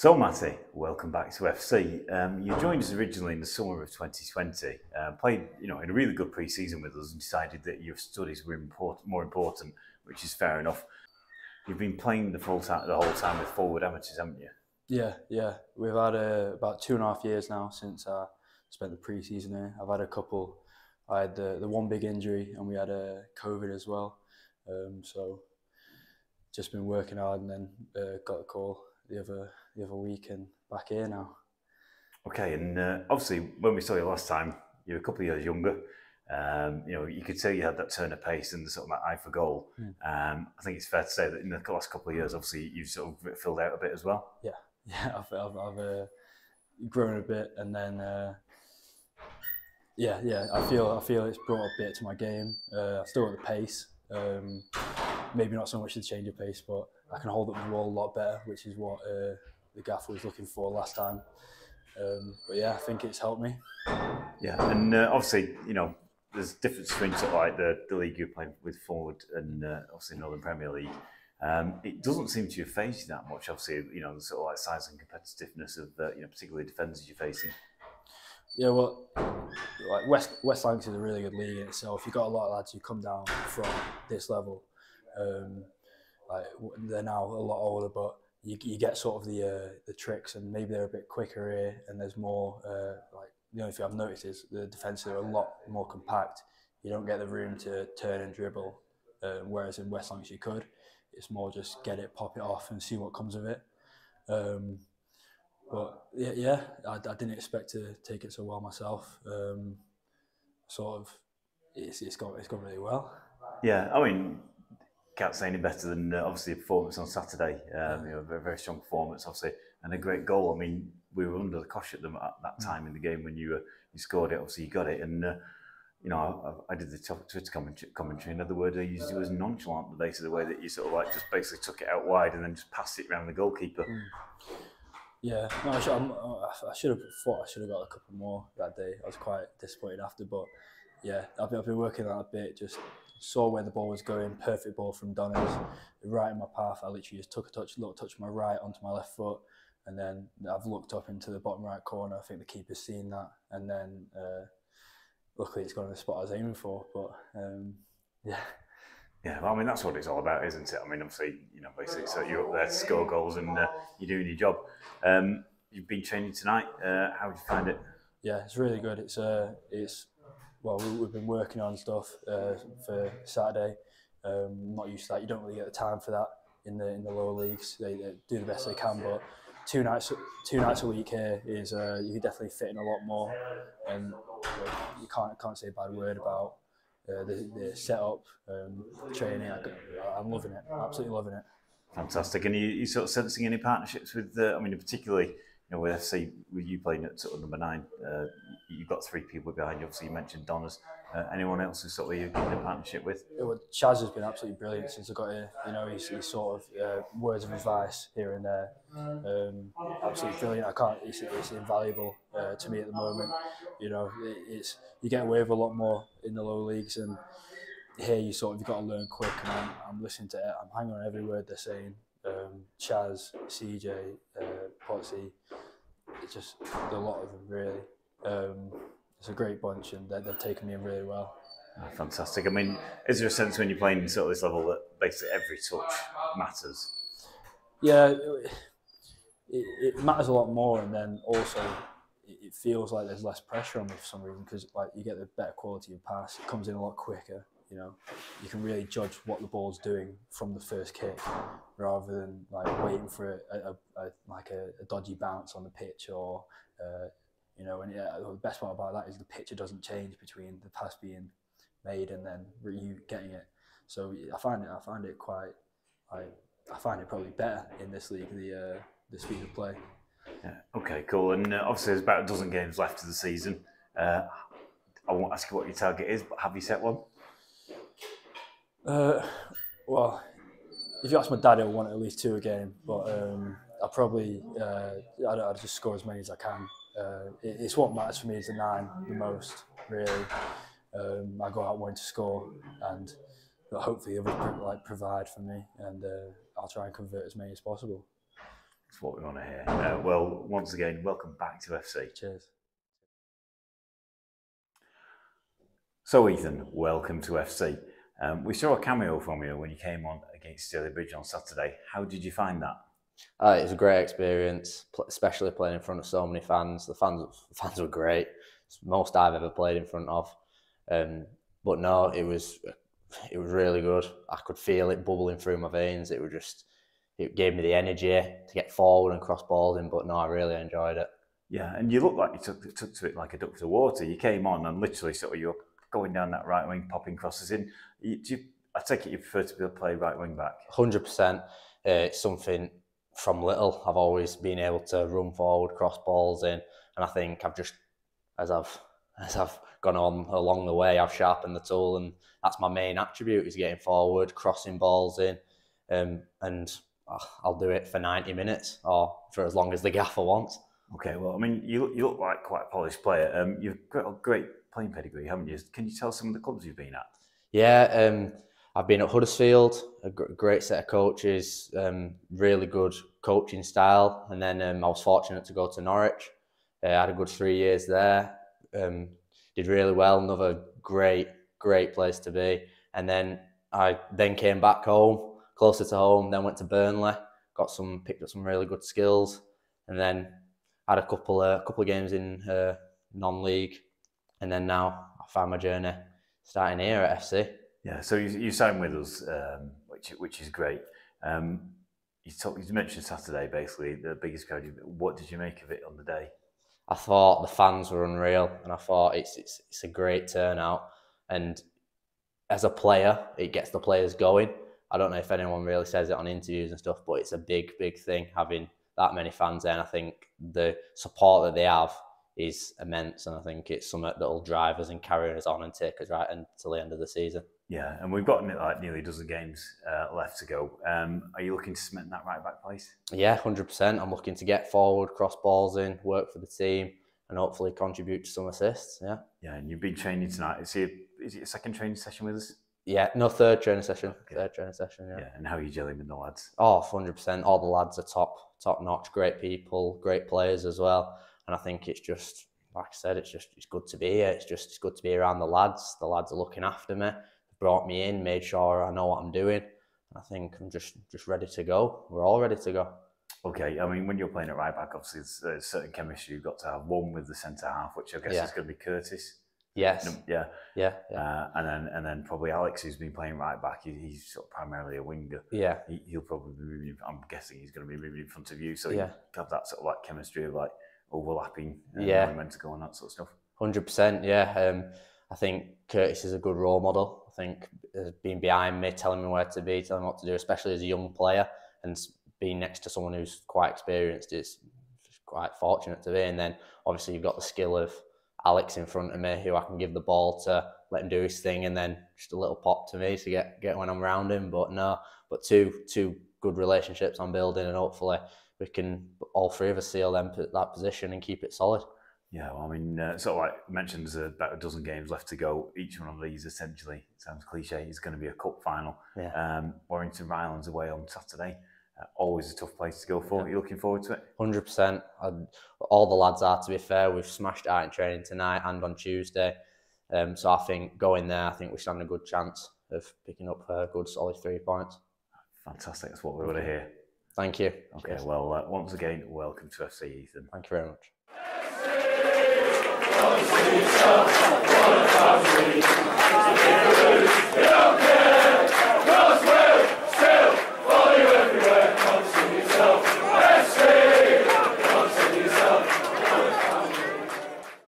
So Matty, welcome back to FC. You joined us originally in the summer of 2020, played in a really good pre-season with us and decided that your studies were more important, which is fair enough. You've been playing the whole time with forward amateurs, haven't you? Yeah. We've had about 2.5 years now since I spent the pre-season here. I've had a couple. I had the one big injury and we had COVID as well. So just been working hard and then got a call the other week and back here now. Okay, and obviously when we saw you last time, you were a couple of years younger. You could say you had that turn of pace and the sort of that eye for goal. I think it's fair to say that in the last couple of years, obviously you've sort of filled out a bit as well. Yeah. I've grown a bit, and then I feel it's brought a bit to my game. I've still got the pace. Maybe not so much the change of pace, but I can hold up the ball a lot better, which is what the gaffer was looking for last time. But yeah, I think it's helped me. Yeah, and obviously, there's a difference between sort of like the league you're playing with forward and obviously Northern Premier League. It doesn't seem to have phased you that much. Obviously, the sort of like size and competitiveness of particularly defenders you're facing. Yeah, well, like West Lancs is a really good league in itself. You've got a lot of lads who come down from this level. Like they're now a lot older, but you get sort of the tricks, and maybe they're a bit quicker here, and there's more like the only thing I've noticed is the defences are a lot more compact. You don't get the room to turn and dribble, whereas in West Lancs you could. It's more just get it, pop it off, and see what comes of it. But yeah, I didn't expect to take it so well myself. It's gone really well. Yeah, I mean, can't say any better than obviously the performance on Saturday. Very, very strong performance, obviously, and a great goal. I mean, we were under the cosh at them at that time in the game when you scored it. Obviously, you got it, and I did the Twitter commentary. In other words, I used it as nonchalant, basically the way that you sort of like just basically took it out wide and then just passed it around the goalkeeper. Yeah, no, I should have thought I should have got a couple more that day. I was quite disappointed after, but yeah, I've been working on it a bit. Just saw where the ball was going. Perfect ball from Donners, right in my path. I literally just took a little touch from my right onto my left foot, and then I've looked up into the bottom right corner. I think the keeper's seen that, and then luckily it's gone in the spot I was aiming for. But yeah. Yeah, well, I mean, that's what it's all about, isn't it? I mean, obviously, basically, so you're up there to score goals and you're doing your job. You've been training tonight. How did you find it? Yeah, it's really good. Well, we've been working on stuff for Saturday. Not used to that. You don't really get the time for that in the lower leagues. They do the best they can, but two nights a week here is you can definitely fit in a lot more, and you can't say a bad word about the setup, training. I'm loving it. Absolutely loving it. Fantastic. And you sort of sensing any partnerships with? Particularly, with FC, with you playing at sort of number 9, you've got 3 people behind you. Obviously, you mentioned Donners. Anyone else who sort of you're keeping a partnership with? Well, Chaz has been absolutely brilliant since I got here. He's sort of words of advice here and there. Absolutely brilliant. It's invaluable to me at the moment. You get away with a lot more in the lower leagues, and here you've got to learn quick. And I'm listening to it. I'm hanging on every word they're saying. Chaz, CJ, Potsy, it's just a lot of them really. It's a great bunch, and they've taken me in really well. Oh, fantastic. I mean, is there a sense when you're playing sort of this level that basically every touch matters? Yeah, it matters a lot more, and then also it feels like there's less pressure on me for some reason, because like you get the better quality of pass. It comes in a lot quicker. You can really judge what the ball's doing from the first kick, rather than like waiting for a dodgy bounce on the pitch or. The best part about that is the picture doesn't change between the pass being made and then you getting it. So I find it quite. I find it probably better in this league, the speed of play. Yeah. Okay. Cool. And obviously, there's about a dozen games left of the season. I won't ask you what your target is, but have you set one? Well, if you ask my dad, he'll want at least 2 a game. But I'll probably I'd just score as many as I can. It's what matters for me is the 9 the most, really. I go out wanting to score, and hopefully others provide for me, and I'll try and convert as many as possible. That's what we want to hear. Well, once again, welcome back to FC. Cheers. So, Ethan, welcome to FC. We saw a cameo from you when you came on against Stalybridge on Saturday. How did you find that? It was a great experience, especially playing in front of so many fans. The fans were great. It's the most I've ever played in front of. But no, it was really good. I could feel it bubbling through my veins. It gave me the energy to get forward and cross balls in. But no, I really enjoyed it. Yeah, and you looked like you took to it like a duck to water. You came on and literally sort of you're going down that right wing, popping crosses in. I take it you prefer to play right wing back? 100%. It's something from little I've always been able to run forward, cross balls in, and I think I've just as I've gone on along the way, I've sharpened the tool, and that's my main attribute, is getting forward, crossing balls in, and I'll do it for 90 minutes or for as long as the gaffer wants. Okay, well, I mean, you look like quite a polished player. You've got a great playing pedigree, haven't you? Can you tell some of the clubs you've been at? Yeah, I've been at Huddersfield, a great set of coaches, really good coaching style, and then I was fortunate to go to Norwich. I had a good 3 years there, did really well, another great place to be. And then I came back home, closer to home, then went to Burnley, picked up some really good skills, and then had a couple of games in non-league, and then now I found my journey starting here at FC. Yeah, so you signed with us, which is great. You mentioned Saturday, basically the biggest crowd. What did you make of it on the day? I thought the fans were unreal, and I thought it's a great turnout. And as a player, it gets the players going. I don't know if anyone really says it on interviews and stuff, but it's a big thing having that many fans there. And I think the support that they have is immense, and I think it's something that'll drive us and carry us on and take us right until the end of the season. Yeah, and we've got like nearly a dozen games left to go. Are you looking to cement that right back place? Yeah, 100%. I'm looking to get forward, cross balls in, work for the team, and hopefully contribute to some assists. Yeah. Yeah, and you've been training tonight. Is it a second training session with us? Yeah, no, third training session. Okay. Third training session. Yeah. Yeah, and how are you gelling with the lads? Oh, 100%. All the lads are top notch, great people, great players as well. And I think it's just, like I said, it's good to be here. It's good to be around the lads. The lads are looking after me. Brought me in, made sure I know what I'm doing. I think I'm just ready to go. We're all ready to go. Okay, I mean, when you're playing at right back, obviously there's certain chemistry you've got to have. One with the centre half, which I guess is going to be Curtis. Yes. Yeah. Yeah. And then probably Alex, who's been playing right back. He's sort of primarily a winger. Yeah. He'll probably be moving. I'm guessing he's going to be moving in front of you, so you have that sort of like chemistry of like overlapping. When to go and that sort of stuff. 100%. Yeah. I think Curtis is a good role model. I think being behind me, telling me where to be, telling me what to do, especially as a young player, and being next to someone who's quite experienced is quite fortunate to be. And then obviously you've got the skill of Alex in front of me, who I can give the ball to, let him do his thing, and then just a little pop to me to get when I'm around him. But two good relationships I'm building, and hopefully we can, all three of us, seal that position and keep it solid. Yeah, well, I mean, sort of like you mentioned, there's about a dozen games left to go. Each one of these, essentially, it sounds cliche, is going to be a cup final. Yeah. Warrington Rylands away on Saturday. Always a tough place to go for. Are you looking forward to it? 100%. All the lads are, to be fair. We've smashed it out in training tonight and on Tuesday. So I think going there, I think we stand a good chance of picking up a good solid 3 points. Fantastic. That's what we want to hear. Thank you. Okay, well, once again, welcome to FC, Ethan. Thank you very much.